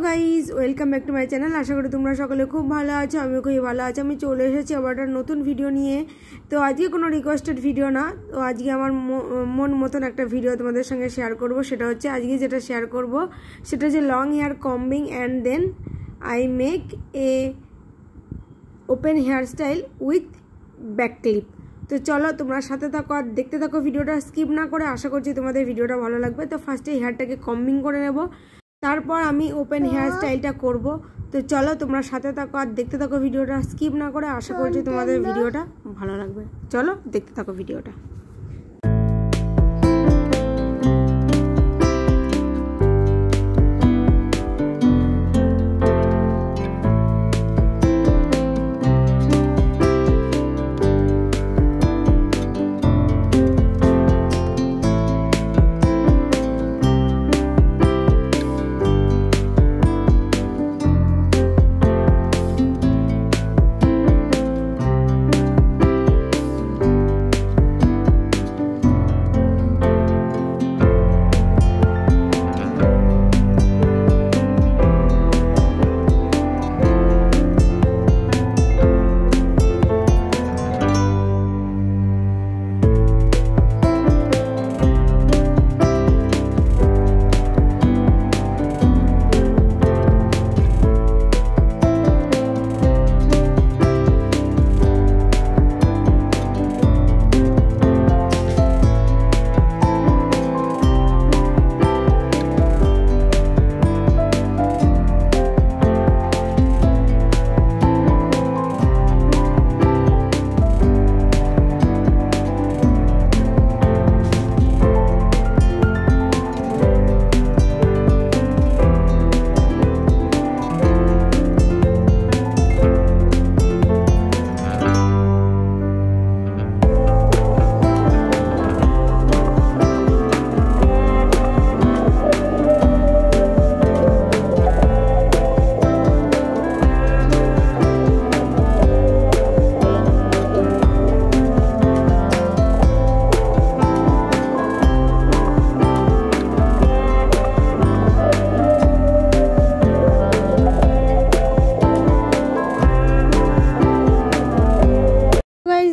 Guys, welcome back to my channel. আশা করি তোমরা সকলে খুব ভালো আছো, আমিও খুবই ভালো আছি। আমি চলে এসেছি আবার একটা নতুন ভিডিও নিয়ে। তো আজকে কোনো রিকোয়েস্টেড ভিডিও না, তো আজকে আমার মন মতন একটা ভিডিও তোমাদের সঙ্গে শেয়ার করব। সেটা হচ্ছে আজকে যেটা শেয়ার করব সেটা হচ্ছে long hair combing and then I make a open hair style with back clip. তো চলো তোমরা সাথে থাকো আর দেখতে থাকো ভিডিওটা স্কিপ না করে। আশা করছি তোমাদের ভিডিওটা ভালো লাগবে। তো ফার্স্টে হেয়ারটাকে কম্বিং করে নেব, তারপর আমি ওপেন হেয়ার স্টাইলটা করব। তো চলো তোমরা সাথে থাকো আর দেখতে থাকো ভিডিওটা স্কিপ না করে। আশা করছি তোমাদের ভিডিওটা ভালো লাগবে। চলো দেখতে থাকো ভিডিওটা।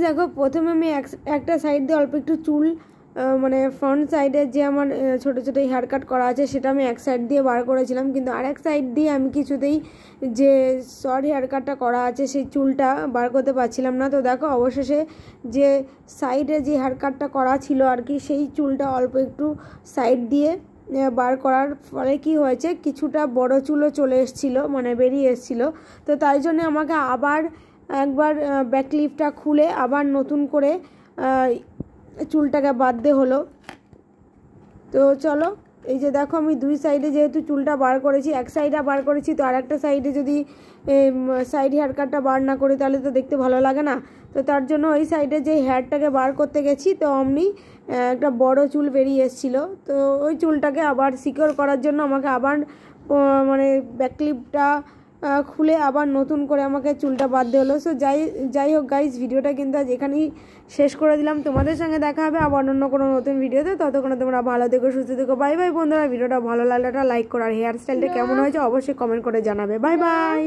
দেখো, প্রথমে আমি একটা সাইড দিয়ে অল্প একটু চুল মানে ফ্রন্ট সাইডে যে আমার ছোটো ছোটো হেয়ার কাট করা আছে সেটা আমি এক সাইড দিয়ে বার করেছিলাম, কিন্তু আরেক সাইড দিয়ে আমি কিছুতেই যে শর্ট হেয়ার কাটটা করা আছে সেই চুলটা বার করতে পারছিলাম না। তো দেখো অবশেষে যে সাইডে যে হেয়ার কাটটা করা ছিল আর কি, সেই চুলটা অল্প একটু সাইড দিয়ে বার করার ফলে কি হয়েছে, কিছুটা বড় চুলও চলে এসেছিলো, মানে বেরিয়ে এসেছিলো। তো তাই জন্য আমাকে আবার একবার ব্যাক ক্লিপটা খুলে আবার নতুন করে চুলটাকে বাঁধতে হলো। তো চলো, এই যে দেখো আমি দুই সাইডে যেহেতু চুলটা বার করেছি, এক সাইডে বার করেছি, তো আরেকটা সাইডে যদি সাইড হেয়ার কাটটা বার না করি তাহলে তো দেখতে ভালো লাগে না। তো তার জন্য ওই সাইডে যে হেয়ারটাকে বার করতে গেছি, তো অমনি একটা বড় চুল বেরিয়ে এসেছিলো। তো ওই চুলটাকে আবার সিকিওর করার জন্য আমাকে আবার মানে ব্যাক ক্লিপটা খুলে আবার নতুন করে আমাকে চুলটা বাঁধতে হলো। সো যাই হোক গাইজ, ভিডিওটা কিন্তু আজ এখানেই শেষ করে দিলাম। তোমাদের সঙ্গে দেখা হবে আবার অন্য কোনো নতুন ভিডিওতে। ততক্ষণে তোমরা ভালো থেকো, সুস্থ থেকো। বাই বাই বন্ধুরা। ভিডিওটা ভালো লাগলে একটা লাইক করো, আর হেয়ার স্টাইলটা কেমন হয়েছে অবশ্যই কমেন্ট করে জানাবে। Bye bye.